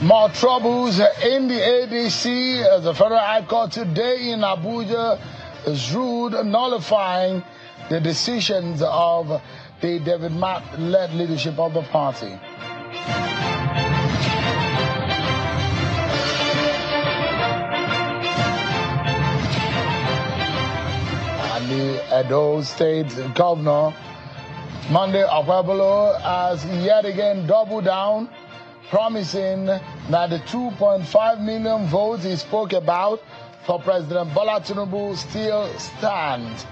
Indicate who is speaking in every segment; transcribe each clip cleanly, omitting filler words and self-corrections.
Speaker 1: More troubles in the ADC as the Federal High Court today in Abuja is ruled nullifying the decisions of the Devt-led leadership of the party. And the Edo State Governor, Monday Okpebholo, has yet again doubled down, promising that the 2.5 million votes he spoke about for President Bola Tinubu still stand.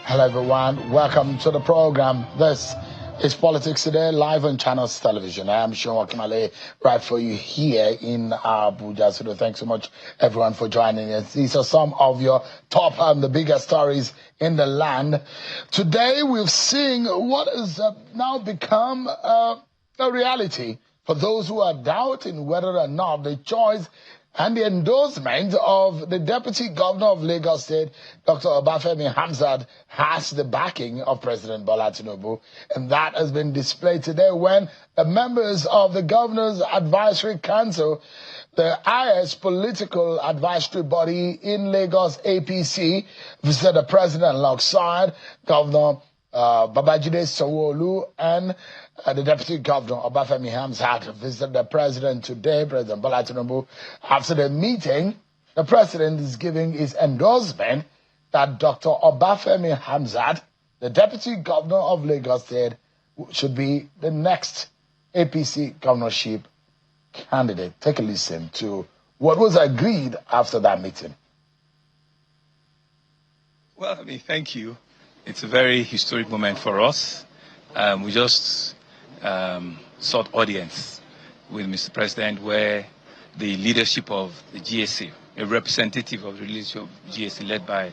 Speaker 1: Hello everyone, welcome to the program. This is Politics Today, live on Channels Television. I am Sean Wakimale, right for you here in Abuja. So thanks so much everyone for joining us. These are some of your top and the biggest stories in the land. Today we've seen what has now become a reality for those who are doubting whether or not the choice and the endorsement of the Deputy Governor of Lagos State, Dr. Obafemi Hamzat, has the backing of President Bola Tinubu. And that has been displayed today when the members of the Governor's Advisory Council, the highest political advisory body in Lagos, APC, visited the president alongside Governor Babajide Sanwo-Olu and the Deputy Governor Obafemi Hamzat visited the president today, President Bola Tinubu. After the meeting, the president is giving his endorsement that Dr. Obafemi Hamzat, the Deputy Governor of Lagos State, should be the next APC governorship candidate. Take a listen to what was agreed after that meeting.
Speaker 2: Well, thank you. It's a very historic moment for us. We just sought audience with Mr. President, where the leadership of the GSA, a representative of the leadership of GSA led by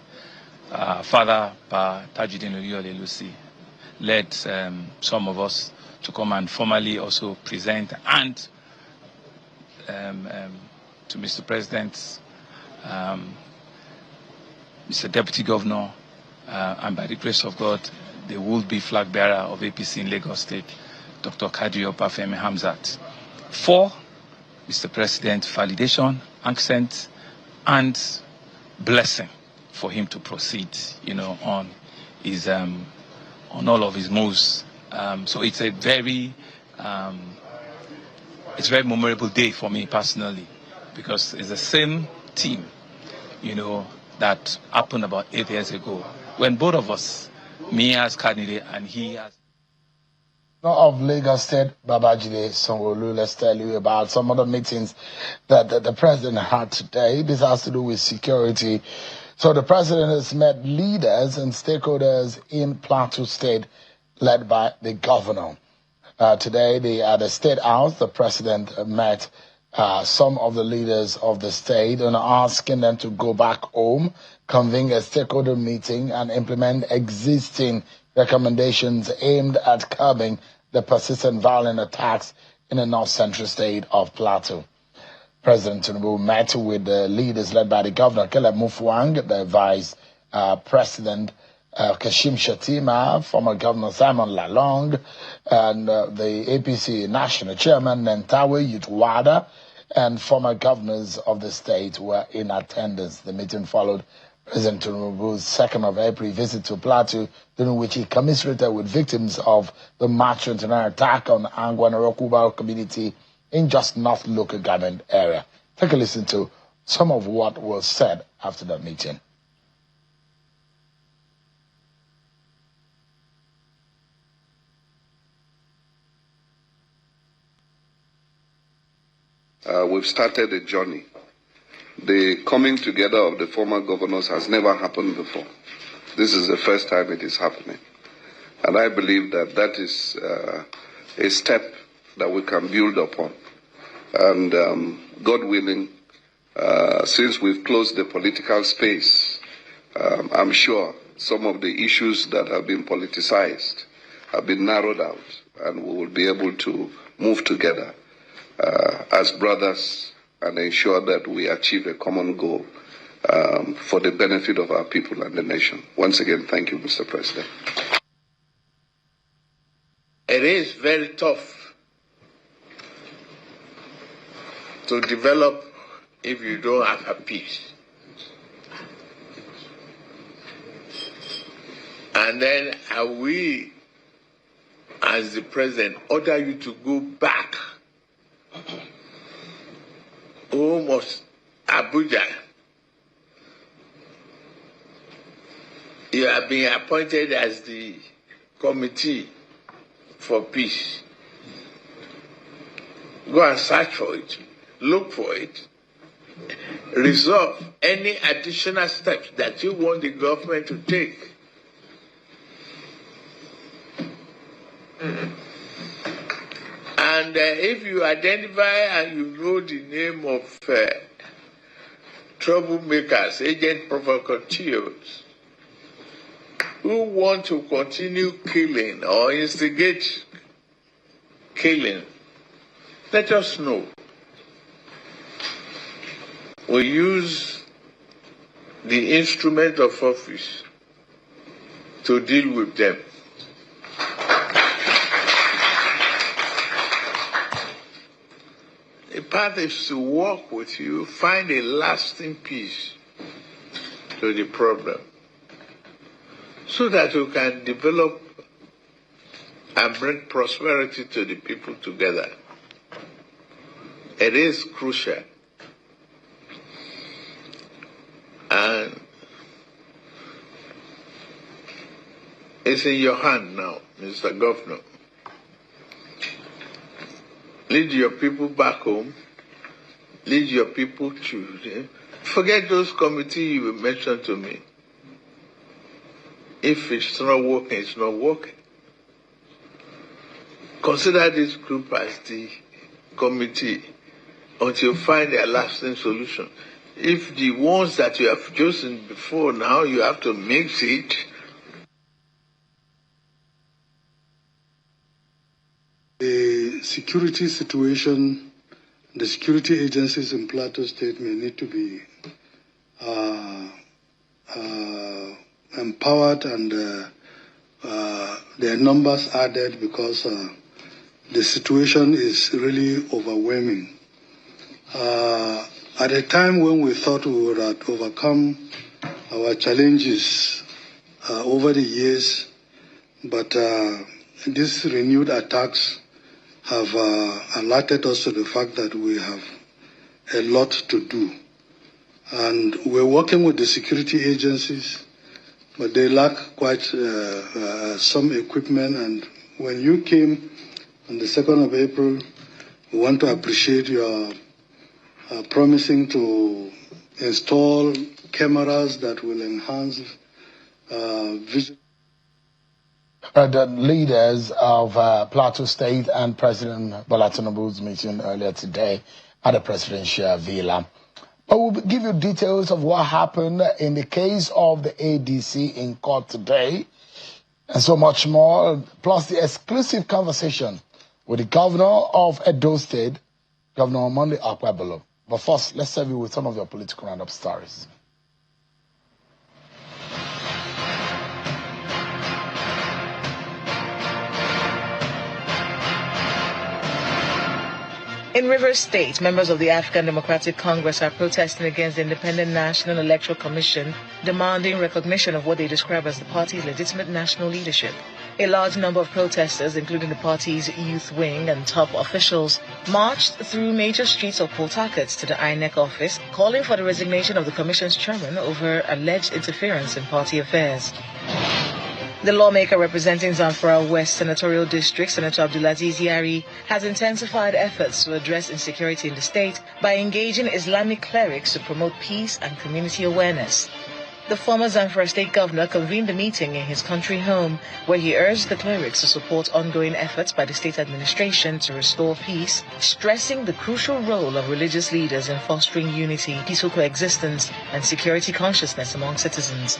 Speaker 2: Father Tajuddin Oyeyole, led some of us to come and formally also present and to Mr. President, Mr. Deputy Governor, and by the grace of God, the would-be flag bearer of APC in Lagos State, Dr. Obafemi Hamzat, for Mr. President validation, accent, and blessing for him to proceed, on his on all of his moves. So it's a very memorable day for me personally, because it's the same team, that happened about 8 years ago, when both of us, me as candidate and he as
Speaker 1: of Lagos State, Babajide Sanwo-Olu, let's tell you about some other meetings that the president had today. This has to do with security. So the president has met leaders and stakeholders in Plateau State, led by the governor. Today, at the State House, the president met some of the leaders of the state and asking them to go back home, convene a stakeholder meeting, and implement existing recommendations aimed at curbing the persistent violent attacks in the north-central state of Plateau. President Tinubu met with the leaders led by the governor, Caleb Mutfwang, the vice president, Kashim Shettima, former governor Simon Lalong, and the APC national chairman, Nentawe Yutwada, and former governors of the state were in attendance. The meeting followed President Tinubu's 2nd of April visit to Plateau, during which he commiserated with victims of the March 29 attack on Angwa community in just North local government area. Take a listen to some of what was said after that meeting.
Speaker 3: We've started a journey. The coming together of the former governors has never happened before. This is the first time it is happening. And I believe that is a step that we can build upon. And God willing, since we've closed the political space, I'm sure some of the issues that have been politicized have been narrowed out, and we will be able to move together as brothers and ensure that we achieve a common goal for the benefit of our people and the nation. Once again, thank you, Mr. President.
Speaker 4: It is very tough to develop if you don't have a peace. And then we, as the president, order you to go back home of Abuja. You have been appointed as the committee for peace. Go and search for it, look for it, resolve any additional steps that you want the government to take. And if you identify and you know the name of troublemakers, agent provocateurs, who want to continue killing or instigate killing, let us know. We use the instrument of office to deal with them. The path is to work with you, find a lasting peace to the problem, so that we can develop and bring prosperity to the people together. It is crucial. And it's in your hand now, Mr. Governor. Lead your people back home. Lead your people to... Forget those committees you mentioned to me. If it's not working, it's not working. Consider this group as the committee until you find a lasting solution. If the ones that you have chosen before, now you have to mix it.
Speaker 5: The security situation, the security agencies in Plateau State may need to be empowered and their numbers added, because the situation is really overwhelming. At a time when we thought we would have overcome our challenges over the years, but these renewed attacks have alerted us to the fact that we have a lot to do. And we're working with the security agencies, but they lack quite some equipment. And when you came on the 2nd of April, we want to appreciate your promising to install cameras that will enhance vision.
Speaker 1: The leaders of Plateau State and President Bola Tinubu's meeting earlier today at the presidential villa. But we'll give you details of what happened in the case of the ADC in court today, and so much more, plus the exclusive conversation with the governor of Edo State, Governor Okpebholo. But first, let's serve you with some of your political roundup stories.
Speaker 6: In Rivers State, members of the African Democratic Congress are protesting against the Independent National Electoral Commission, demanding recognition of what they describe as the party's legitimate national leadership. A large number of protesters, including the party's youth wing and top officials, marched through major streets of Port Harcourt to the INEC office, calling for the resignation of the commission's chairman over alleged interference in party affairs. The lawmaker representing Zamfara West Senatorial District, Senator Abdulaziz Yari, has intensified efforts to address insecurity in the state by engaging Islamic clerics to promote peace and community awareness. The former Zamfara State Governor convened a meeting in his country home where he urged the clerics to support ongoing efforts by the state administration to restore peace, stressing the crucial role of religious leaders in fostering unity, peaceful coexistence, and security consciousness among citizens.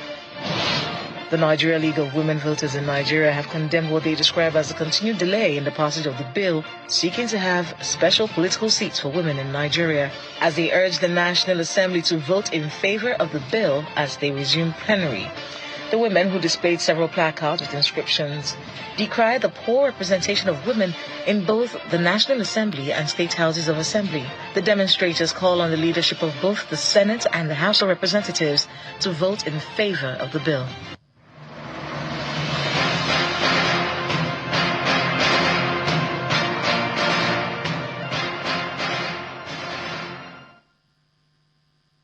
Speaker 6: The Nigeria League of Women Voters in Nigeria have condemned what they describe as a continued delay in the passage of the bill seeking to have special political seats for women in Nigeria, as they urge the National Assembly to vote in favor of the bill as they resume plenary. The women, who displayed several placards with inscriptions, decry the poor representation of women in both the National Assembly and state houses of assembly. The demonstrators call on the leadership of both the Senate and the House of Representatives to vote in favor of the bill.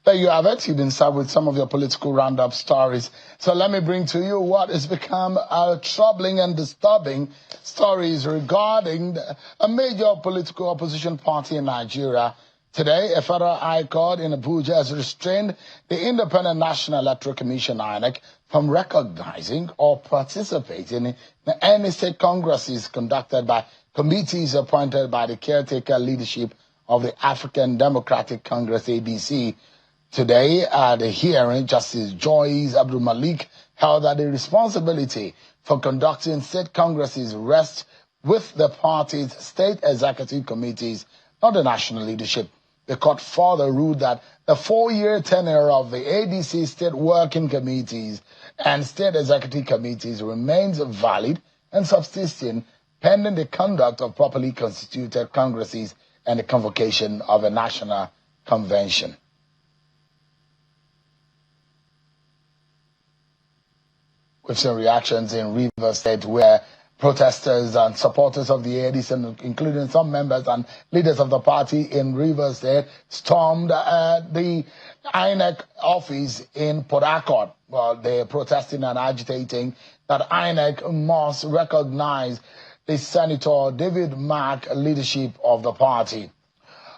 Speaker 1: There you have it. You've been served with some of your political roundup stories. So let me bring to you what has become troubling and disturbing stories regarding a major political opposition party in Nigeria. Today, a federal high court in Abuja has restrained the Independent National Electoral Commission, INEC, from recognizing or participating in any state congresses conducted by committees appointed by the caretaker leadership of the African Democratic Congress, ADC. Today, at the hearing, Justice Joyce Abdul Malik held that the responsibility for conducting state congresses rests with the party's state executive committees, not the national leadership. The court further ruled that the 4-year tenure of the ADC state working committees and state executive committees remains valid and subsisting pending the conduct of properly constituted congresses and the convocation of a national convention. We've seen reactions in Rivers State where protesters and supporters of the ADC, including some members and leaders of the party in Rivers State, stormed the INEC office in Port Harcourt. Well, they're protesting and agitating that INEC must recognize the Senator David Mark leadership of the party.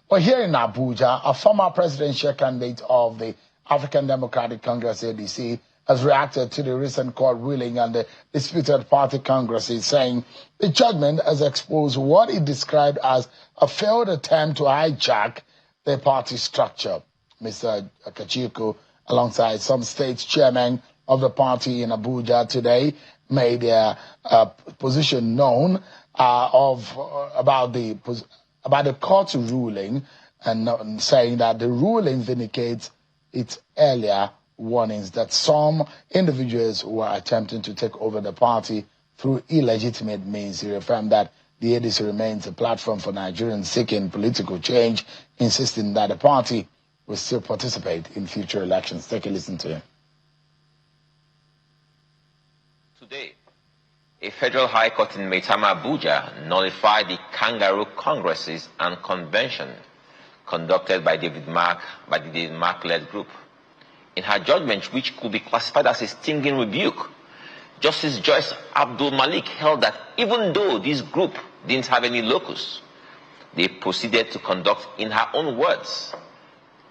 Speaker 1: But here in Abuja, a former presidential candidate of the African Democratic Congress, ADC, has reacted to the recent court ruling on the disputed party congresses, saying the judgment has exposed what he described as a failed attempt to hijack the party structure. Mr. Kachiku, alongside some state chairmen of the party in Abuja today, made their position known about the court ruling, and saying that the ruling vindicates its earlier warnings that some individuals were attempting to take over the party through illegitimate means. He affirmed that the ADC remains a platform for Nigerians seeking political change, insisting that the party will still participate in future elections. Take a listen to him.
Speaker 7: Today, a federal high court in Maitama, Abuja, nullified the kangaroo congresses and convention conducted by the David Mark-led group. In her judgment, which could be classified as a stinging rebuke, Justice Joyce Abdul Malik held that even though this group didn't have any locus, they proceeded to conduct, in her own words,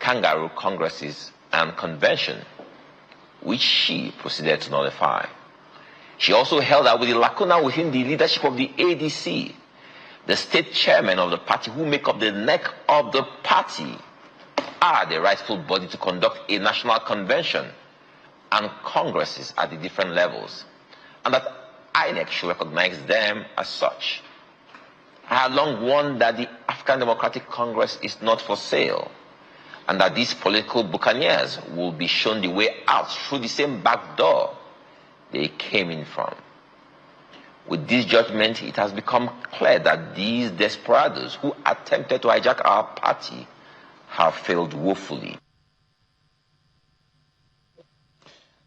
Speaker 7: kangaroo congresses and convention, which she proceeded to nullify. She also held that with the lacuna within the leadership of the ADC, the state chairmen of the party, who make up the neck of the party, are the rightful body to conduct a national convention and congresses at the different levels, and that INEC should recognize them as such. I have long warned that the African Democratic Congress is not for sale, and that these political buccaneers will be shown the way out through the same back door they came in from. With this judgment, it has become clear that these desperados who attempted to hijack our party have failed woefully.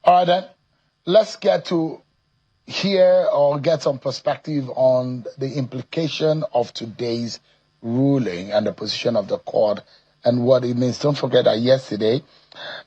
Speaker 1: All right, then, let's get to hear or get some perspective on the implication of today's ruling and the position of the court and what it means. Don't forget that yesterday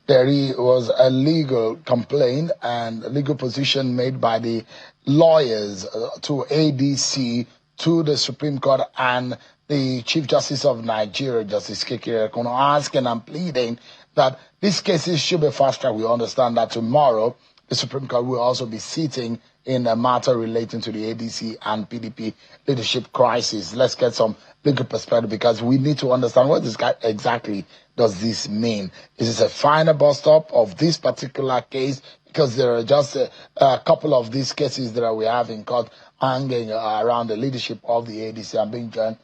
Speaker 1: there was a legal complaint and a legal position made by the lawyers to ADC, to the Supreme Court, and the Chief Justice of Nigeria, Justice Kekere, asking and pleading that these cases should be fast-tracked. We understand that tomorrow the Supreme Court will also be sitting in a matter relating to the ADC and PDP leadership crisis. Let's get some legal perspective, because we need to understand what exactly does this mean. Is this a final bus stop of this particular case because there are just a couple of these cases that we have in court hanging around the leadership of the ADC. I'm being joined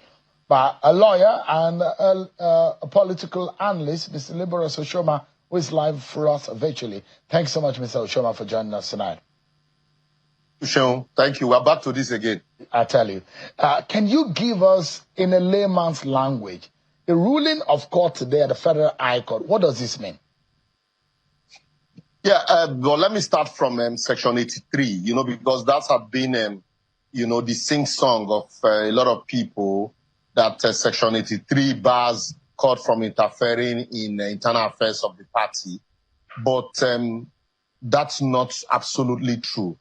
Speaker 1: by a lawyer and a political analyst, Mr. Liberus Oshoma, who is live for us virtually. Thanks so much, Mr. Oshoma, for joining us tonight.
Speaker 8: Sean, thank you. We're back to this again.
Speaker 1: I tell you. Can you give us, in a layman's language, the ruling of court today at the Federal High Court? What does this mean?
Speaker 8: Yeah, well, let me start from Section 83, because that has been, the sing-song of a lot of people that Section 83 bars court from interfering in internal affairs of the party. But that's not absolutely true.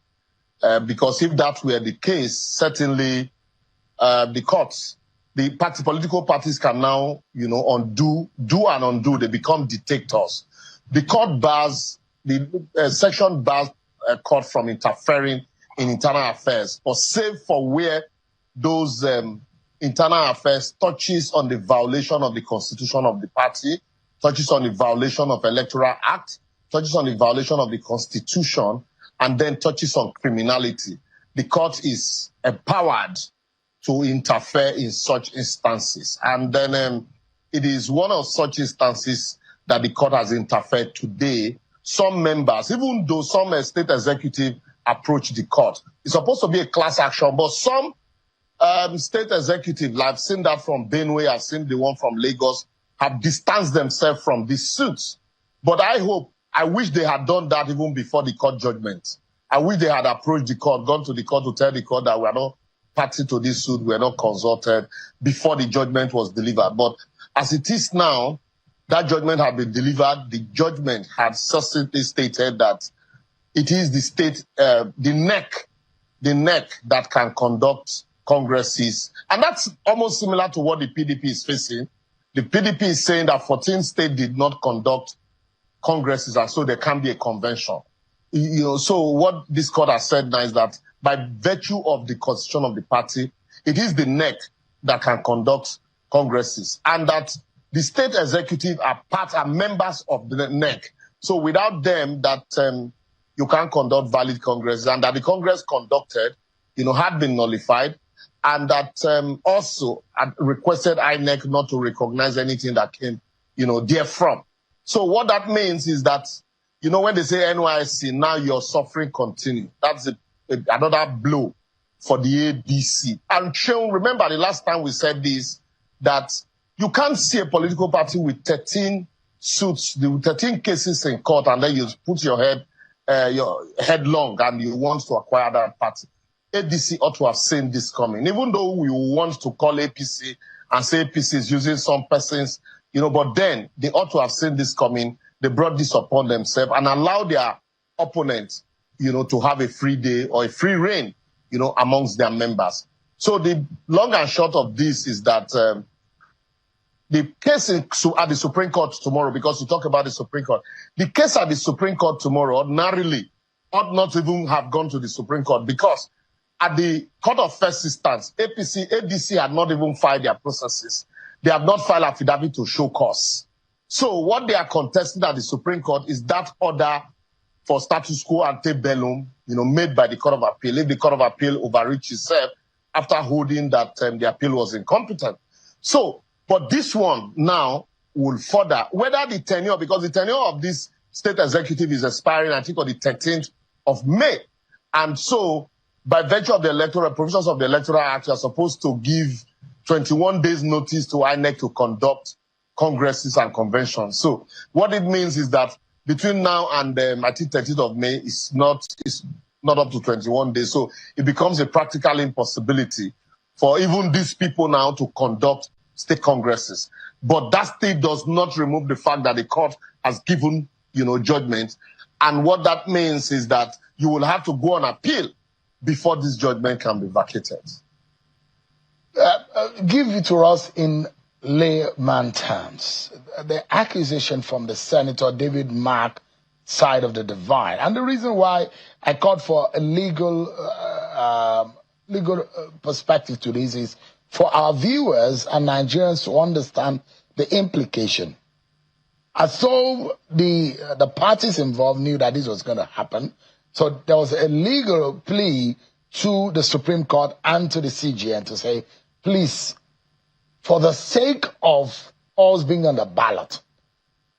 Speaker 8: Because if that were the case, certainly the courts, the political parties can now, undo. They become dictators. The court bars, the section bars a court from interfering in internal affairs, but save for where those internal affairs touches on the violation of the constitution of the party, touches on the violation of Electoral Act, touches on the violation of the constitution, and then touches on criminality. The court is empowered to interfere in such instances. And then it is one of such instances that the court has interfered today. Some members, even though some state executive approach the court, it's supposed to be a class action, but some state executive, I've seen that from Benue, I've seen the one from Lagos, have distanced themselves from these suits. But I wish they had done that even before the court judgment. I wish they had approached the court, gone to the court to tell the court that we are not party to this suit, we are not consulted before the judgment was delivered. But as it is now, that judgment had been delivered. The judgment had succinctly stated that it is the state, the neck that can conduct congresses. And that's almost similar to what the PDP is facing. The PDP is saying that 14 states did not conduct congresses, and so there can be a convention. So what this court has said now is that by virtue of the constitution of the party, it is the neck that can conduct congresses, and that the state executive are members of the neck. So without them, that you can't conduct valid congresses, and that the Congress conducted, had been nullified, and that also had requested INEC not to recognize anything that came, therefrom. So what that means is that, when they say NYSC, now your suffering continue. That's another blow for the ADC. And Sean, remember the last time we said this, that you can't see a political party with 13 suits, 13 cases in court, and then you put your head long and you want to acquire that party. ADC ought to have seen this coming. Even though we want to call APC and say APC is using some persons, but then they ought to have seen this coming. They brought this upon themselves and allowed their opponents, to have a free day or a free reign, amongst their members. So the long and short of this is that the case at the Supreme Court tomorrow, because we talk about the Supreme Court, the case at the Supreme Court tomorrow ordinarily ought not even have gone to the Supreme Court, because at the Court of First Instance, ADC had not even filed their processes. They have not filed affidavit to show cause. So what they are contesting at the Supreme Court is that order for status quo ante bellum, made by the Court of Appeal. If the Court of Appeal overreached itself after holding that the appeal was incompetent. So, but this one now will further, whether the tenure, because the tenure of this state executive is expiring, I think, on the 13th of May. And so, by virtue of the provisions of the Electoral Act, you are supposed to give 21 days notice to INEC to conduct congresses and conventions. So what it means is that between now and I think 13th of May is not up to 21 days. So it becomes a practical impossibility for even these people now to conduct state congresses. But that still does not remove the fact that the court has given, judgment. And what that means is that you will have to go on appeal before this judgment can be vacated.
Speaker 1: Give it to us in layman terms. The accusation from the Senator David Mark side of the divide, and the reason why I called for a legal perspective to this is for our viewers and Nigerians to understand the implication. So the parties involved knew that this was going to happen. So there was a legal plea to the Supreme Court and to the CGN to say, please, for the sake of us being on the ballot,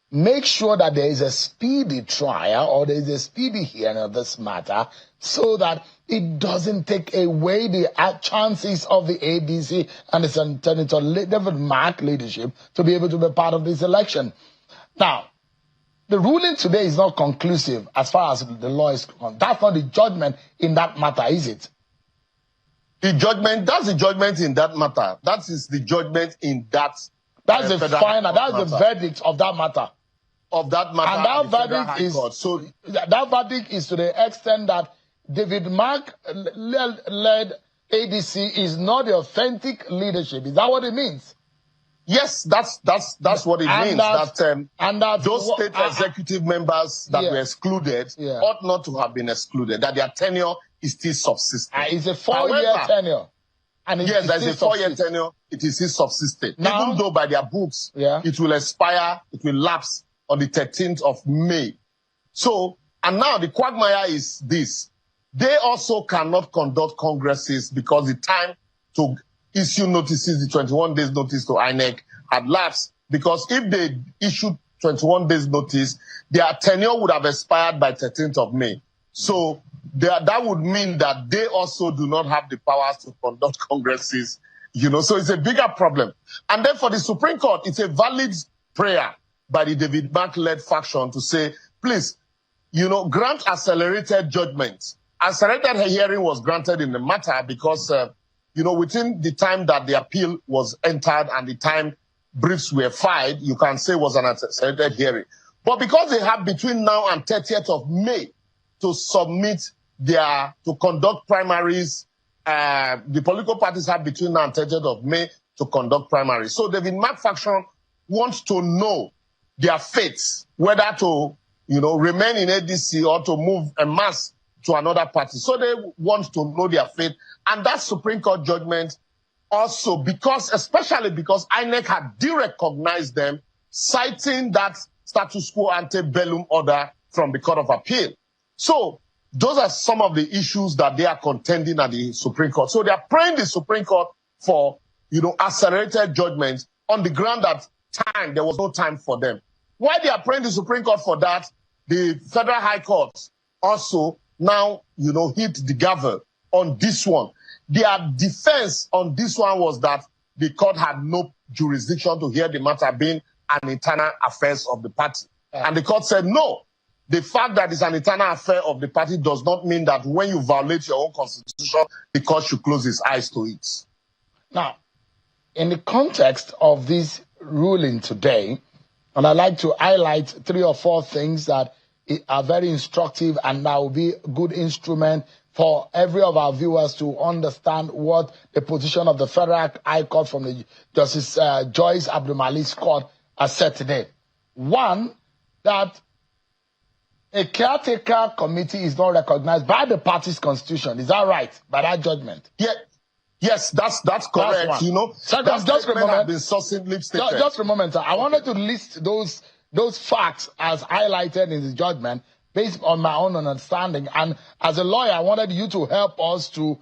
Speaker 1: make sure that there is a speedy trial or there is a speedy hearing of this matter so that it doesn't take away the chances of the ADC and its Senator Devt Mark leadership to be able to be part of this election. Now, the ruling today is not conclusive as far as the law is concerned. That's not the judgment in that matter, is it?
Speaker 8: That's the judgment in that matter. That is the judgment in that.
Speaker 1: That's the final, that's the verdict of that matter.
Speaker 8: Of that matter.
Speaker 1: And that verdict is to the extent that Devt Mark led ADC is not the authentic leadership. Is that what it means?
Speaker 8: Yes, that's what it means. That those state executive members that were excluded ought not to have been excluded. That their tenure is still subsisting.
Speaker 1: It's a 4-year tenure.
Speaker 8: And yes, there's a 4-year tenure. It is still subsisting. Now, even though by their books, it will expire, it will lapse on the 13th of May. So, and now the quagmire is this. They also cannot conduct congresses because the time to issue notices, the 21 days notice to INEC had lapsed, because if they issued 21 days notice, their tenure would have expired by 13th of May. So that would mean that they also do not have the powers to conduct congresses, so it's a bigger problem. And then for the Supreme Court, it's a valid prayer by the Devt Mark-led faction to say, please, grant accelerated judgment. Accelerated hearing was granted in the matter because within the time that the appeal was entered and the time briefs were filed, you can say was an accelerated hearing. But because they have between now and 30th of May to submit to conduct primaries, the political parties have between now and 30th of May to conduct primaries. So the Devt Mark faction wants to know their fates, whether to, remain in ADC or to move en masse to another party. So they want to know their fate. And that Supreme Court judgment also, especially because INEC had derecognized them, citing that status quo ante bellum order from the Court of Appeal. So those are some of the issues that they are contending at the Supreme Court. So they are praying the Supreme Court for, accelerated judgment on the ground that there was no time for them. While they are praying the Supreme Court for that, the Federal High Court also now, hit the gavel on this one. Their defense on this one was that the court had no jurisdiction to hear the matter, being an internal affairs of the party. And the court said, no, the fact that it's an internal affair of the party does not mean that when you violate your own constitution, the court should close its eyes to it.
Speaker 1: Now, in the context of this ruling today, and I'd like to highlight 3 or 4 things that are very instructive and that will be a good instrument for every of our viewers to understand what the position of the Federal High Court from the Justice Joyce Abdul-Malik's court has said today. One, that a caretaker committee is not recognized by the party's constitution. Is that right? By that judgment?
Speaker 8: Yeah. Yes, that's correct.
Speaker 1: Second, just a moment.
Speaker 8: Just
Speaker 1: a moment. I wanted to list those facts as highlighted in the judgment based on my own understanding. And as a lawyer, I wanted you to help us to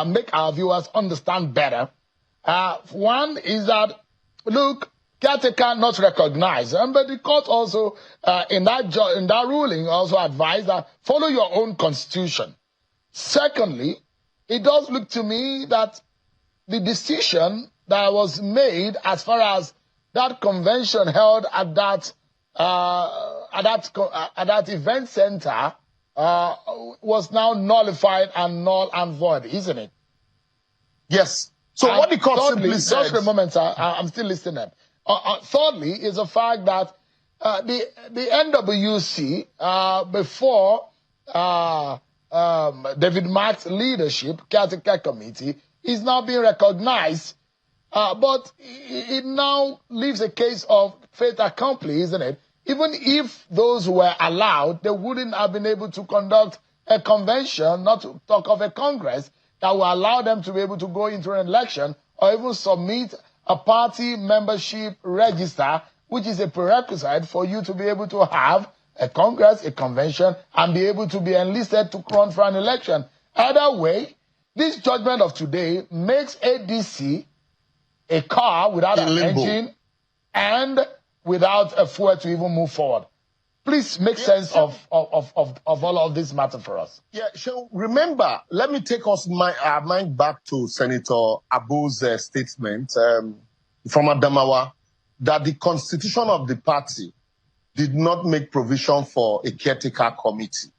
Speaker 1: make our viewers understand better. One is that, look, caretaker not recognized. But the court also, in that ruling, also advised that follow your own constitution. Secondly, it does look to me that the decision that was made as far as that convention held at that event center was now nullified and null and void, isn't it?
Speaker 8: Yes. So what the court simply said...
Speaker 1: Just a moment, sir. I'm still listening. Thirdly is the fact that the NWC, before Devt Mark's leadership, caretaker committee, is now being recognized. But it now leaves a case of fait accompli, isn't it? Even if those were allowed, they wouldn't have been able to conduct a convention, not to talk of a Congress, that will allow them to be able to go into an election or even submit a party membership register which is a prerequisite for you to be able to have a congress, a convention, and be able to be enlisted to run for an election. Either way, this judgment of today makes ADC a car without an engine and without a fuel to even move forward. Please make sense of all of this matter for us.
Speaker 8: Yeah, so remember, let me take our mind back to Senator Abu's statement from Adamawa that the constitution of the party did not make provision for a caretaker committee.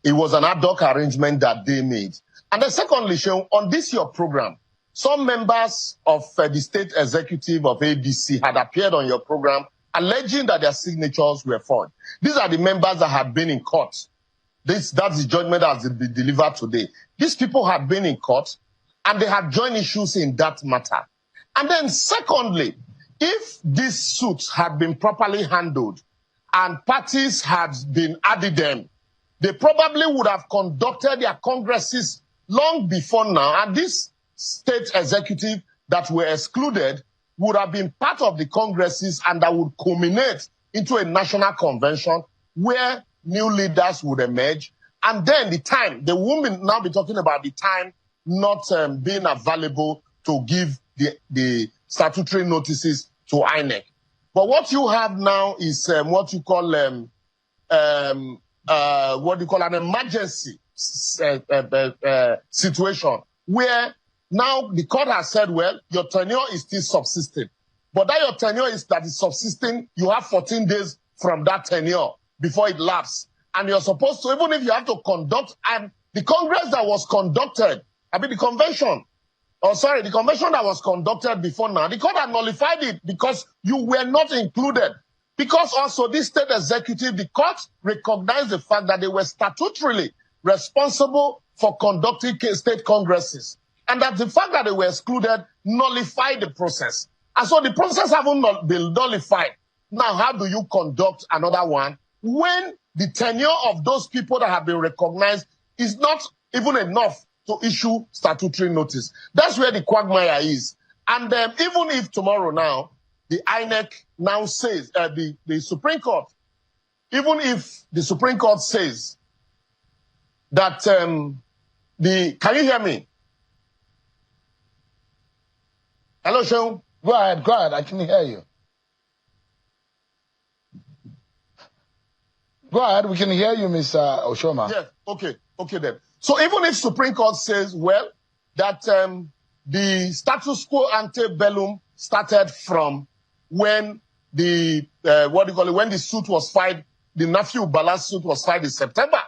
Speaker 8: It was an ad hoc arrangement that they made. And then secondly, Sheon, on this your program, some members of the state executive of ADC had appeared on your program alleging that their signatures were forged. These are the members that had been in court. That's the judgment that has been delivered today. These people had been in court and they had joint issues in that matter. And then secondly, if this suit had been properly handled and parties had been added them, they probably would have conducted their congresses long before now. And this state executive that were excluded would have been part of the congresses and that would culminate into a national convention where new leaders would emerge. And then the women now be talking about the time not being available to give the statutory notices to INEC. But what you have now is what you call an emergency situation where now the court has said, well, your tenure is still subsisting. But that your tenure is subsisting, you have 14 days from that tenure before it lapses. And you're supposed to, even if you have to conduct, and the congress that was conducted, the convention that was conducted before now, the court had nullified it because you were not included. Because also this state executive, the court recognized the fact that they were statutorily responsible for conducting state congresses. And that the fact that they were excluded nullified the process. And so the process haven't been nullified. Now, how do you conduct another one when the tenure of those people that have been recognized is not even enough to issue statutory notice? That's where the quagmire is. And even if tomorrow now, the INEC now says, the Supreme Court, even if the Supreme Court says that can you hear me? Hello, Sean.
Speaker 1: Go ahead, I can hear you. Go ahead, we can hear you, Mr. Oshoma.
Speaker 8: Yes, okay then. So even if Supreme Court says, well, that the status quo ante bellum started from when the, when the suit was filed, the Nafiu Bala suit was filed in September.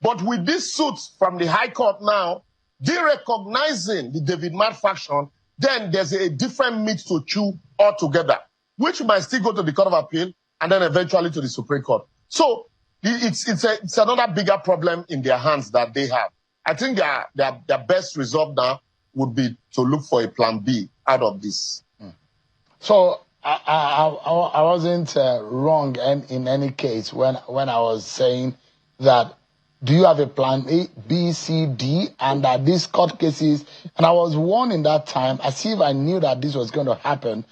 Speaker 8: But with this suit from the High Court now, de-recognizing the David Mark faction, then there's a different meat to chew altogether, which might still go to the Court of Appeal and then eventually to the Supreme Court. So it's another bigger problem in their hands that they have. I think their best resolve now would be to look for a plan B out of this.
Speaker 1: So I wasn't wrong in any case when I was saying that, do you have a plan A, B, C, D, and that these court cases, and I was warning that time as if I knew that this was going to happen.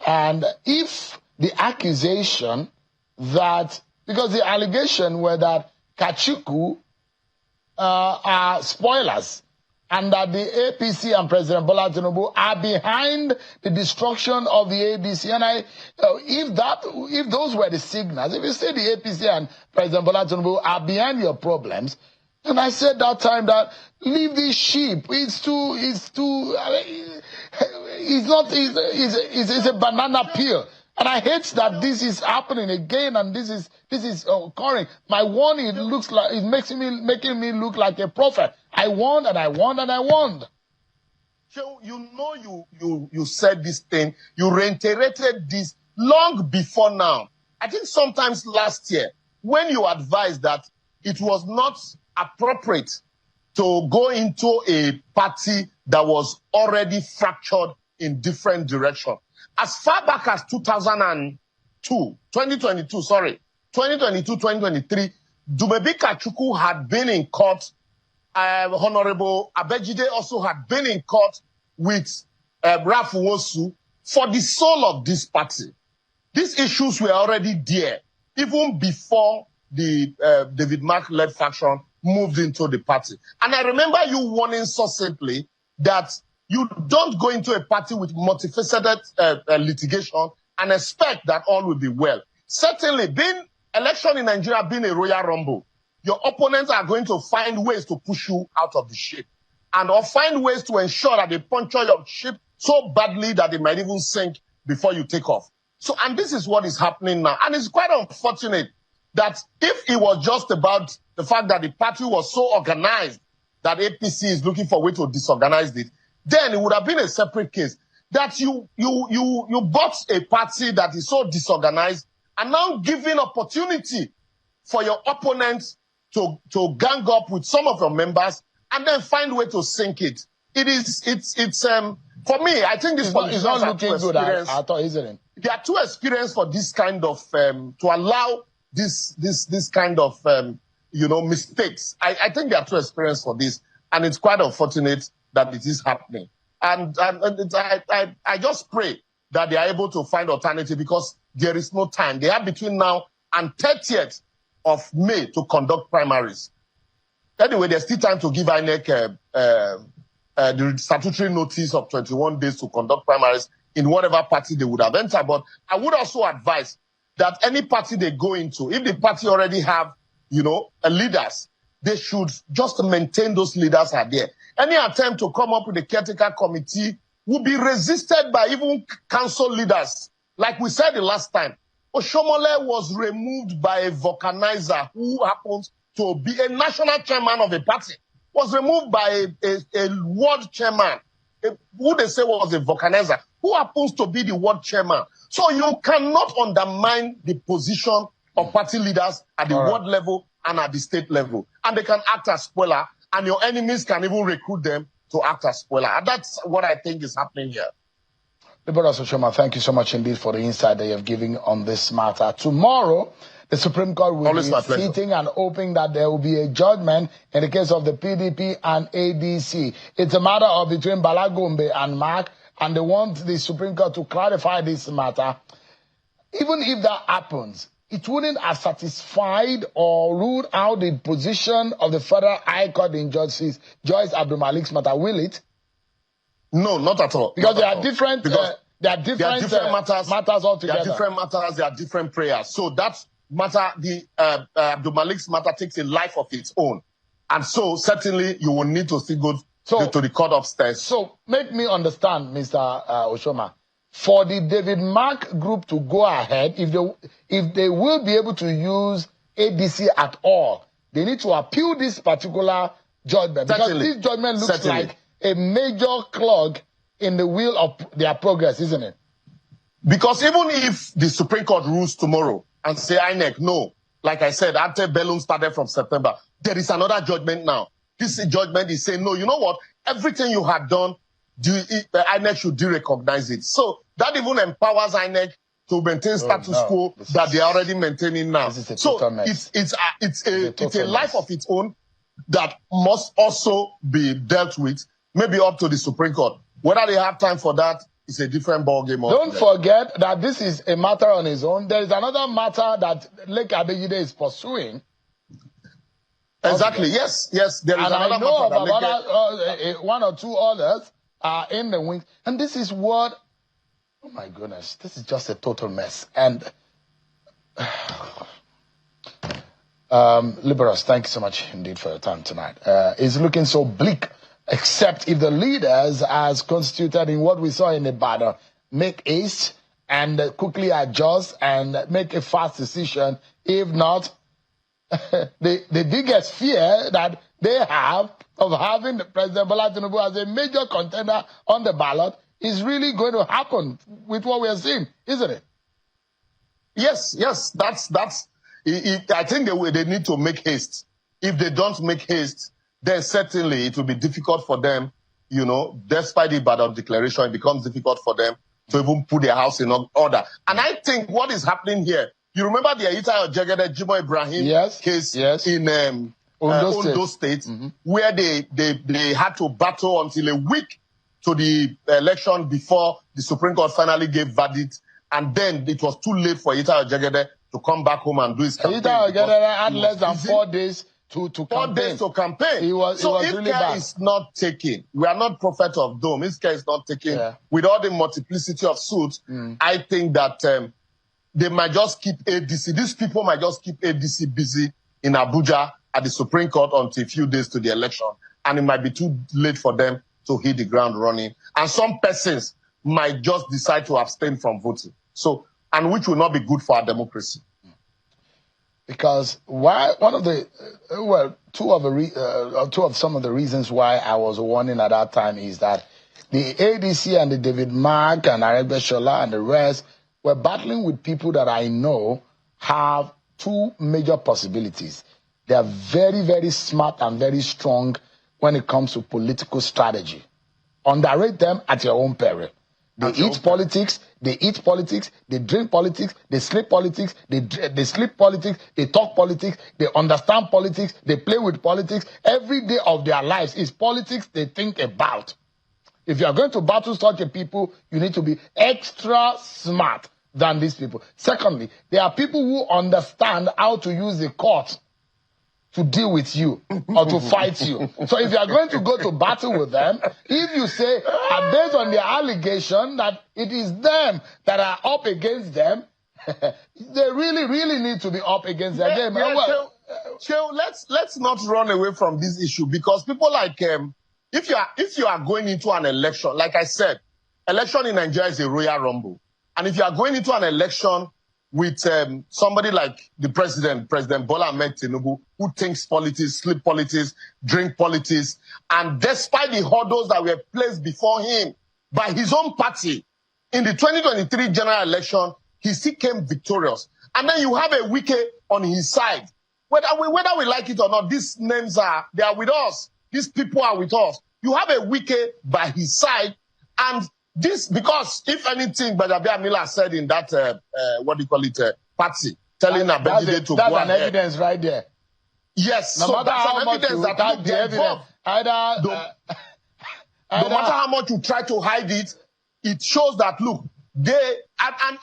Speaker 1: And if the accusation that, because the allegation were that Kachuku are spoilers, and that the APC and President Bola Tinubu are behind the destruction of the ADC. And if those were the signals, if you say the APC and President Bola Tinubu are behind your problems, and I said that time that leave this sheep. It's a banana peel. And I hate that this is happening again, and this is occurring. My warning, it makes making me look like a prophet. I warned and I warned and I warned.
Speaker 8: So you said this thing, you reiterated this long before now. I think sometimes last year, when you advised that it was not appropriate to go into a party that was already fractured in different directions. As far back as 2022, 2023, Dumebi Kachuku had been in court. Honorable Abejide also had been in court with Ralph Wosu for the soul of this party. these issues were already there, even before the David Mark-led faction moved into the party. And I remember you warning succinctly that you don't go into a party with multifaceted litigation and expect that all will be well. Certainly, election in Nigeria being a royal rumble, your opponents are going to find ways to push you out of the ship or find ways to ensure that they puncture your ship so badly that they might even sink before you take off. So, and this is what is happening now. And it's quite unfortunate that if it was just about the fact that the party was so organized that APC is looking for a way to disorganize it, then it would have been a separate case. That you bought a party that is so disorganized and now giving opportunity for your opponents to gang up with some of your members and then find a way to sink it. It's for me, I think this is not looking good at all, isn't it? They are too experienced for this kind of to allow this kind of mistakes. I think they are too experienced for this, and it's quite unfortunate that it is happening. And I just pray that they are able to find alternative, because there is no time. They have between now and 30th of May to conduct primaries. Anyway, there's still time to give INEC the statutory notice of 21 days to conduct primaries in whatever party they would have entered. But I would also advise that any party they go into, if the party already have, leaders, they should just maintain those leaders are there. Any attempt to come up with a caretaker committee will be resisted by even council leaders. Like we said the last time, Oshomole was removed by a vulcanizer who happens to be a national chairman of a party, was removed by a world chairman, who they say was a vulcanizer, who happens to be the world chairman. So you cannot undermine the position of party leaders at the world level and at the state level. And they can act as spoiler, and your enemies can even recruit them to act as spoiler. And that's what I think is happening here.
Speaker 1: Brother Soshoma, thank you so much indeed for the insight that you have given on this matter. Tomorrow, the Supreme Court will be sitting and hoping that there will be a judgment in the case of the PDP and ADC. It's a matter of between Balagombe and Mark, and they want the Supreme Court to clarify this matter. Even if that happens, it wouldn't have satisfied or ruled out the position of the Federal High Court in Joyce Abdul Malik's matter, will it?
Speaker 8: No, not at all.
Speaker 1: Because there are different matters altogether.
Speaker 8: There are different matters, there are different prayers. So that matter, the Abdul Malik's matter takes a life of its own. And so certainly you will need to still go to the court upstairs.
Speaker 1: So make me understand, Mr. Oshoma, for the David Mark group to go ahead, if they will be able to use ADC at all, they need to appeal this particular judgment. Because this judgment looks like a major clog in the wheel of their progress, isn't it?
Speaker 8: Because even if the Supreme Court rules tomorrow and say, INEC, no, like I said, Antebellum started from September, there is another judgment now. This judgment is saying, no, you know what? Everything you had done, INEC should derecognize it. So that even empowers INEC to maintain status quo that they are already maintaining now. So it's a life of its own that must also be dealt with, maybe up to the Supreme Court. Whether they have time for that is a different ballgame.
Speaker 1: Don't forget that this is a matter on its own. There is another matter that Lake Adejide is pursuing.
Speaker 8: Exactly. Yes. There is another matter.
Speaker 1: I know about one or two others are in the wings. And this is what, oh my goodness, this is just a total mess. And Liberals, thank you so much indeed for your time tonight. It's looking so bleak, except if the leaders, as constituted in what we saw in Ibadan, make haste and quickly adjust and make a fast decision. If not, the biggest fear that they have of having President Bola Tinubu as a major contender on the ballot is really going to happen with what we are seeing, isn't it?
Speaker 8: Yes, that's. I think they need to make haste. If they don't make haste, then certainly it will be difficult for them, despite the Ibadan declaration, it becomes difficult for them to even put their house in order. And I think what is happening here, you remember the Aita Jegede Jimo Ibrahim case in Ondo State, where they had to battle until a week to the election before the Supreme Court finally gave verdict and then it was too late for Ita Ojegede to come back home and do his campaign.
Speaker 1: Ita Ojegede had less than 4 days to campaign.
Speaker 8: 4 days to campaign.
Speaker 1: It was
Speaker 8: if
Speaker 1: really
Speaker 8: care
Speaker 1: bad.
Speaker 8: is not taken, we are not prophet of doom. If care is not taken, with all the multiplicity of suits, I think that they might just keep ADC. These people might just keep ADC busy in Abuja at the Supreme Court until a few days to the election. And it might be too late for them to hit the ground running. And some persons might just decide to abstain from voting. So, and which will not be good for our democracy.
Speaker 1: Because two of some of the reasons why I was warning at that time is that the ADC and the David Mark and Okpebholo and the rest were battling with people that I know have 2 major possibilities. They are very, very smart and very strong when it comes to political strategy. Underrate them at your own peril. They eat politics, they eat politics, they drink politics, they sleep politics, they sleep politics, they talk politics, they understand politics, they play with politics. Every day of their lives is politics they think about. If you are going to battle such a people, you need to be extra smart than these people. Secondly, there are people who understand how to use the court to deal with you or to fight you. So if you are going to go to battle with them, if you say, based on their allegation that it is them that are up against them, they really, really need to be up against their game.
Speaker 8: Let's not run away from this issue, because people like if you are going into an election, like I said, election in Nigeria is a royal rumble. And if you are going into an election with somebody like the President Bola Ahmed Tinubu, who thinks politics, sleep politics, drink politics, and despite the hurdles that were placed before him by his own party in the 2023 general election, he still came victorious. And then you have a Wike on his side. Whether we like it or not, these names they are with us. These people are with us. You have a Wike by his side, and this, because if anything, Bajabi Amila said in that, party, telling Abedide to go ahead.
Speaker 1: That's an evidence right there.
Speaker 8: Yes,
Speaker 1: no
Speaker 8: so that's an evidence that
Speaker 1: look, the evidence.
Speaker 8: No matter how much you try to hide it, it shows that, look, they,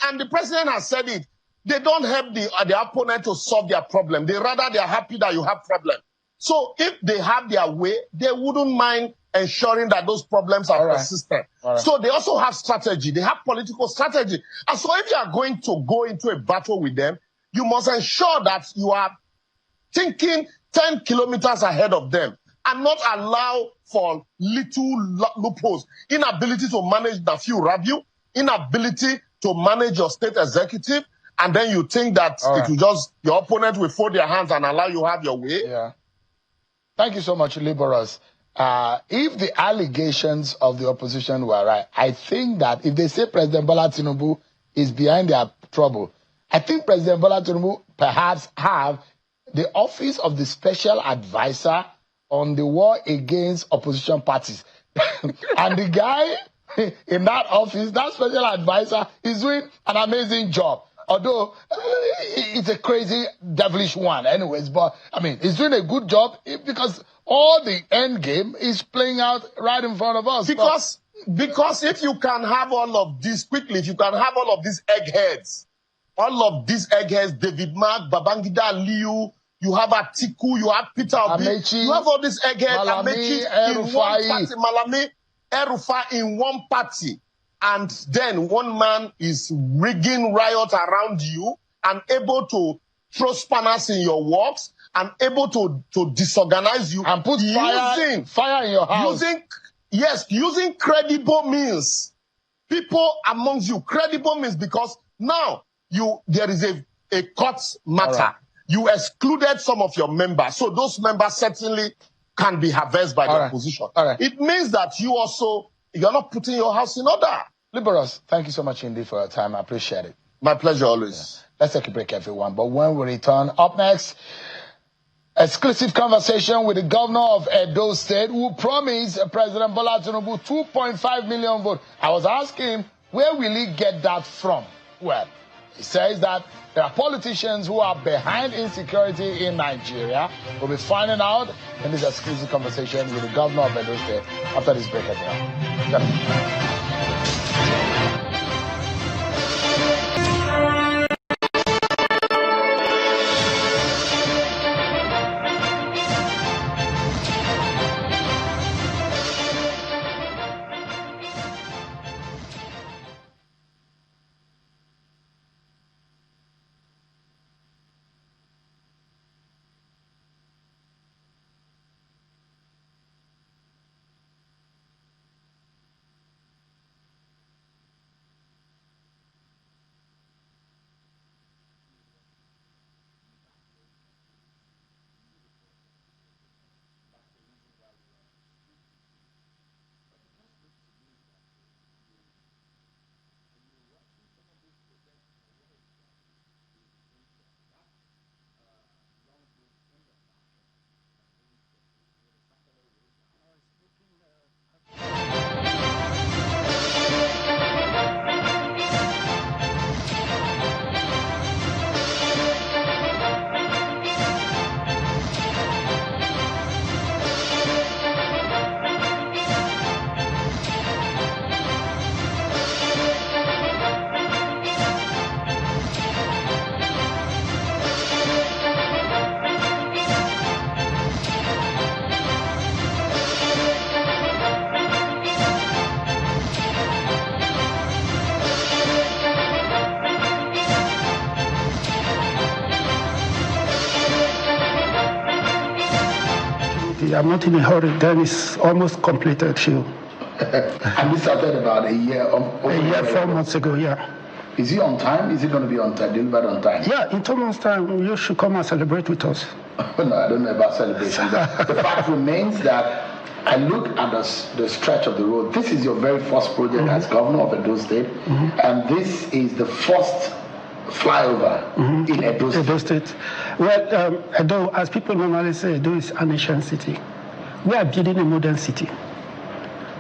Speaker 8: and the president has said it, they don't help the opponent to solve their problem. They are happy that you have problem. So if they have their way, they wouldn't mind ensuring that those problems are persistent. So they also have strategy. They have political strategy. And so if you are going to go into a battle with them, you must ensure that you are thinking 10 kilometers ahead of them and not allow for little loopholes. Inability to manage the few review, inability to manage your state executive, and then you think that it will just, your opponent will fold their hands and allow you have your way.
Speaker 1: Yeah. Thank you so much, Liberals. If the allegations of the opposition were right, I think that if they say President Bola Tinubu is behind their trouble, I think President Bola Tinubu perhaps have the office of the special advisor on the war against opposition parties. And the guy in that office, that special advisor, is doing an amazing job. Although it's a crazy, devilish one anyways, but I mean, he's doing a good job because all the end game is playing out right in front of us.
Speaker 8: Because if you can have all of this quickly, if you can have all of these eggheads, David Mark, Babangida Aliyu, you have Atiku, you have Peter Obi, you have all these eggheads, Amechi in one party, Malami, Erufai in one party. And then one man is rigging riots around you and able to throw spanners in your works and able to disorganize you.
Speaker 1: And put fire in your house.
Speaker 8: Using credible means. People amongst you, credible means, because now there is a court matter. You excluded some of your members. So those members certainly can be harvested by the opposition. It means that you're not putting your house in order.
Speaker 1: Liberals, thank you so much indeed for your time. I appreciate it.
Speaker 8: My pleasure always.
Speaker 1: Yeah. Let's take a break, everyone. But when we return, up next, exclusive conversation with the governor of Edo State, who promised President Bola Tinubu 2.5 million votes. I was asking him, where will he get that from? Well, he says that there are politicians who are behind insecurity in Nigeria. We'll be finding out in this exclusive conversation with the governor of Edo State after this break, everyone.
Speaker 9: I'm not in a hurry. Then it's almost completed, Shield.
Speaker 1: And this started about a year,
Speaker 9: 4 months ago, yeah.
Speaker 1: Is it on time? Is it going to be on time, delivered on time?
Speaker 9: Yeah, in 2 months' time, you should come and celebrate with us.
Speaker 1: No, I don't know about celebration. But the fact remains that I look at the stretch of the road. This is your very first project as governor of Edo State, and this is the first flyover in Edo State.
Speaker 9: Edo State. Well, Edo, as people normally say, Edo is an ancient city. We are building a modern city.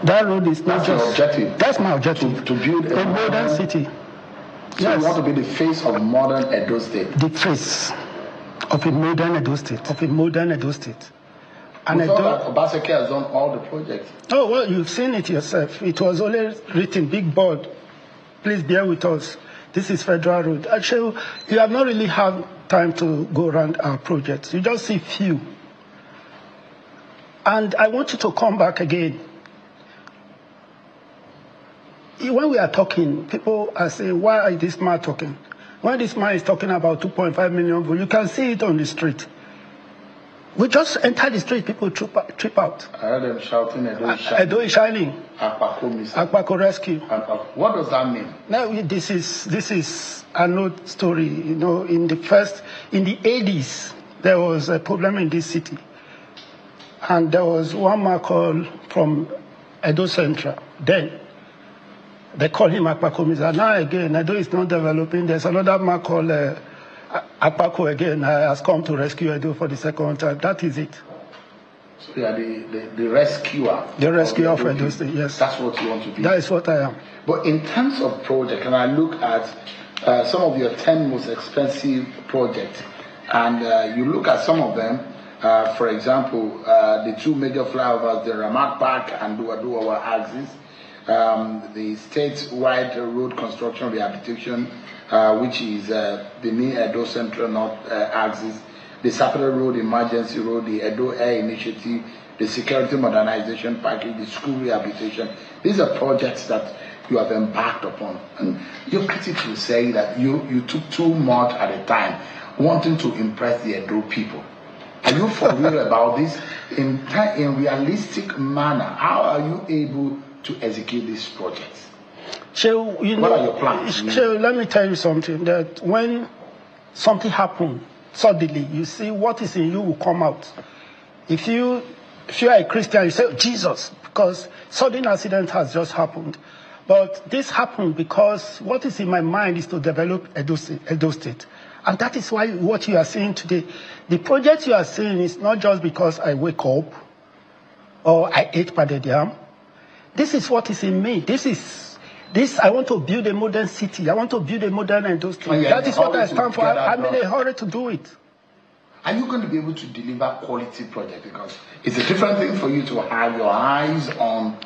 Speaker 9: That road is not
Speaker 1: That's your objective.
Speaker 9: That's my objective.
Speaker 1: To build a
Speaker 9: modern city.
Speaker 1: So you want to be the face of modern Edo State?
Speaker 9: The face of a modern Edo State. Of a modern Edo State.
Speaker 1: And Obaseki has done all the projects.
Speaker 9: Oh, well, you've seen it yourself. It was only written, big board. Please bear with us. This is Federal Road. Actually, you have not really had time to go around our projects. You just see few. And I want you to come back again. When we are talking, people are saying, why is this man talking? When this man is talking about 2.5 million, you can see it on the street. We just enter the street, people trip out.
Speaker 1: I heard them shouting, Edo is shining.
Speaker 9: Akpako rescue.
Speaker 1: What does that mean?
Speaker 9: Now, this is an old story. You know, in the 80s, there was a problem in this city. And there was one man called from Edo Central. Then, they call him Akpako. Now again, Edo is not developing. There's another man called Akpako again has come to rescue Edo for the second time. That is it.
Speaker 1: So you are the rescuer.
Speaker 9: The rescuer of Edo State, yes.
Speaker 1: That's what you want to be.
Speaker 9: That is what I am.
Speaker 1: But in terms of project, and I look at some of your 10 most expensive projects, and you look at some of them, for example, the two major flyovers, the Ramat Park and Duaduawa axis, the state-wide road construction rehabilitation, which is the near Edo Central North axis, the Sapele Road Emergency Road, the Edo Air Initiative, the Security Modernization Package, the school rehabilitation. These are projects that you have embarked upon. And your critics will say that you took too much at a time, wanting to impress the Edo people. Are you for real about this? In realistic manner, how are you able to execute these projects?
Speaker 9: So,
Speaker 1: what are your plans?
Speaker 9: So let me tell you something, that when something happens, suddenly you see what is in you will come out. If you are a Christian, you say, oh, Jesus, because sudden accident has just happened. But this happened because what is in my mind is to develop Edo State. And that is why what you are seeing today, the project you are seeing is not just because I wake up or I ate pounded yam. This is what is in me. I want to build a modern city. I want to build a modern industry. That is what I stand for. I'm in a hurry to do it.
Speaker 1: Are you going to be able to deliver quality projects? Because it's a different thing for you to have your eyes on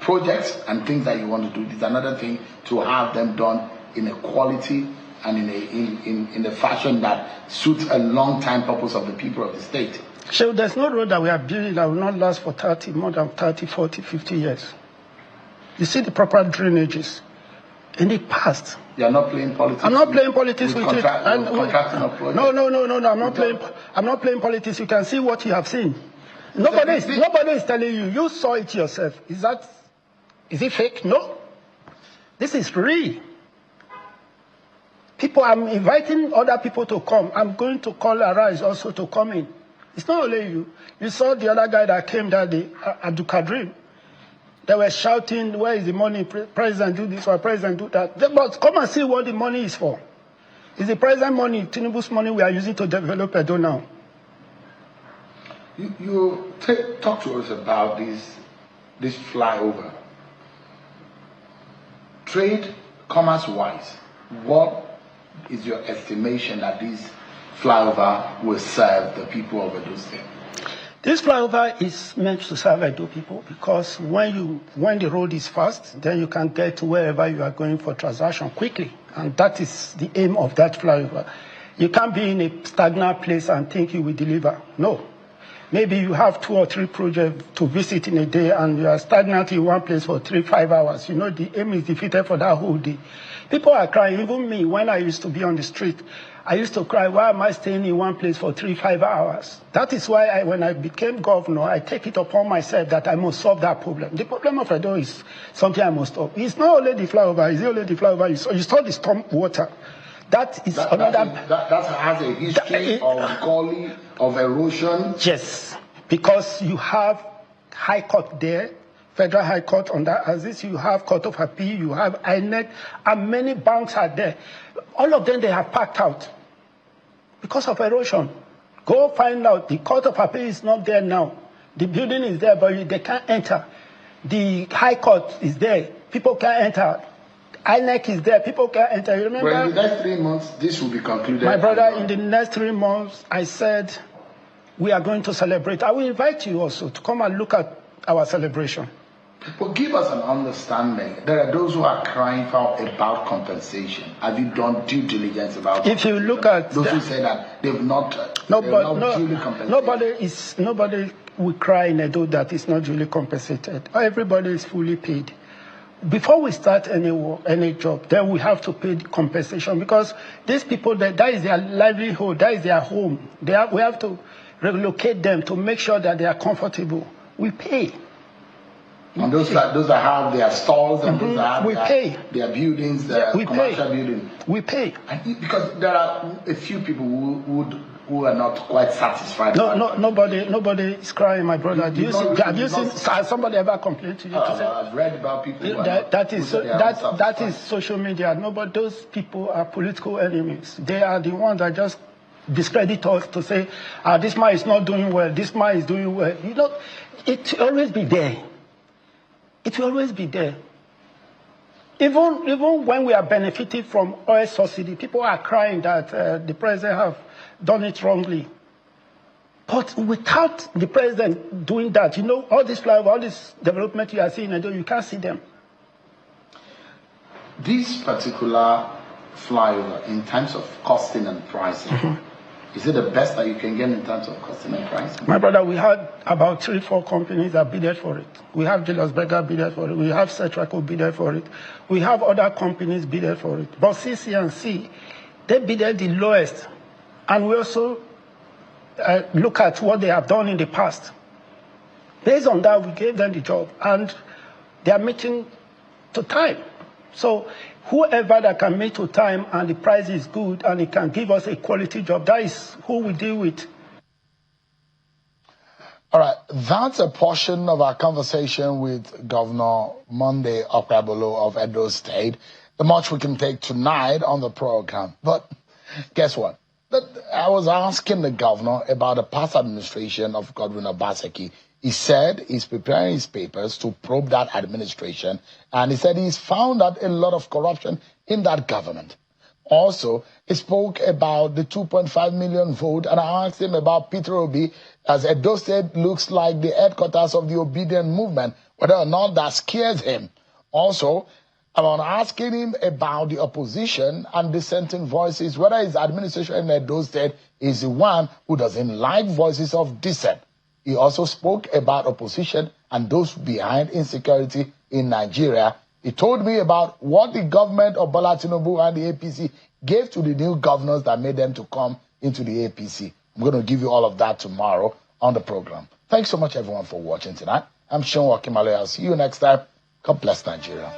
Speaker 1: projects and things that you want to do. It's another thing to have them done in a quality and in a fashion that suits a long-time purpose of the people of the state.
Speaker 9: So there's no road that we are building that will not last for more than 30, 40, 50 years. You see the proper drainages. In the past.
Speaker 1: You are not playing politics.
Speaker 9: I'm not playing politics with it.
Speaker 1: No,
Speaker 9: I'm not playing politics. You can see what you have seen. Nobody is telling you. You saw it yourself. Is it fake? No. This is real. I'm inviting other people to come. I'm going to call Arise also to come in. It's not only you. You saw the other guy that came that day, Abdulkadir. They were shouting, where is the money? President do this or President do that. But come and see what the money is for. It's the present money, Tinubu's money we are using to develop Edo now.
Speaker 1: You talk to us about this flyover. Trade, commerce-wise, what is your estimation that this flyover will serve the people of Edo State?
Speaker 9: This flyover is meant to serve Edo people because when the road is fast, then you can get to wherever you are going for transaction quickly. And that is the aim of that flyover. You can't be in a stagnant place and think you will deliver. No. Maybe you have 2 or 3 projects to visit in a day and you are stagnant in one place for 3-5 hours. You know, the aim is defeated for that whole day. People are crying. Even me, when I used to be on the street, I used to cry, why am I staying in one place for 3-5 hours? That is why when I became governor, I take it upon myself that I must solve that problem. The problem of Edo is something I must solve. It's not only the flyover, it's only the flyover. You saw the storm water. That has
Speaker 1: a history of gully, of erosion.
Speaker 9: Yes, because you have High Court there, Federal High Court on that axis, you have Court of Appeal, you have INEC, and many banks are there. All of them, they have packed out because of erosion. Go find out. The Court of Appeal is not there now. The building is there, but they can't enter. The High Court is there. People can't enter. INEC is there. People can't enter. You remember?
Speaker 1: Well, in the next 3 months, this will be concluded.
Speaker 9: My brother, in the next 3 months, I said, we are going to celebrate. I will invite you also to come and look at our celebration.
Speaker 1: But give us an understanding. There are those who are crying for about compensation. Have you done due diligence about
Speaker 9: If you look at
Speaker 1: those who say that they've not duly compensated?
Speaker 9: Nobody will cry in Edo that is not duly compensated. Everybody is fully paid. Before we start any job, then we have to pay the compensation because these people, that is their livelihood, that is their home. We have to relocate them to make sure that they are comfortable. We pay.
Speaker 1: And those that have their stalls and those that have their buildings, their commercial buildings.
Speaker 9: We pay.
Speaker 1: And because there are a few people who are not quite satisfied.
Speaker 9: Nobody is crying, my brother. Have you seen somebody ever complained to you?
Speaker 1: I've read about people.
Speaker 9: That is social media. Those people are political enemies. They are the ones that just discredit us to say, this man is not doing well, this man is doing well. You know, it will always be there. It will always be there. Even when we are benefiting from oil subsidy, people are crying that the president have done it wrongly. But without the president doing that, you know, all this flyover, all this development you are seeing, you can't see them.
Speaker 1: This particular flyover, in terms of costing and pricing, is it the best that you can get in terms of costing and pricing? My
Speaker 9: brother, we had about 3-4 companies that bidded for it. We have Julius Berger bidded for it. We have Cetraco bidded for it. We have other companies bidded for it. But CC&C, they bidded the lowest. And we also look at what they have done in the past. Based on that, we gave them the job. And they are meeting to time. So whoever that can meet to time and the price is good and it can give us a quality job, that is who we deal with.
Speaker 1: All right, that's a portion of our conversation with Governor Monday Okpebholo of Edo State. The much we can take tonight on the program. But guess what? I was asking the governor about the past administration of Godwin Obaseki. He said he's preparing his papers to probe that administration, and he said he's found out a lot of corruption in that government. Also, he spoke about the 2.5 million vote, and I asked him about Peter Obi, as Edo State looks like the headquarters of the obedient movement, whether or not that scares him. Also, I'm asking him about the opposition and dissenting voices, whether his administration in Edo State is the one who doesn't like voices of dissent. He also spoke about opposition and those behind insecurity in Nigeria. He told me about what the government of Bola Tinubu and the APC gave to the new governors that made them to come into the APC. I'm going to give you all of that tomorrow on the program. Thanks so much, everyone, for watching tonight. I'm Sean Wakimale. I'll see you next time. God bless Nigeria.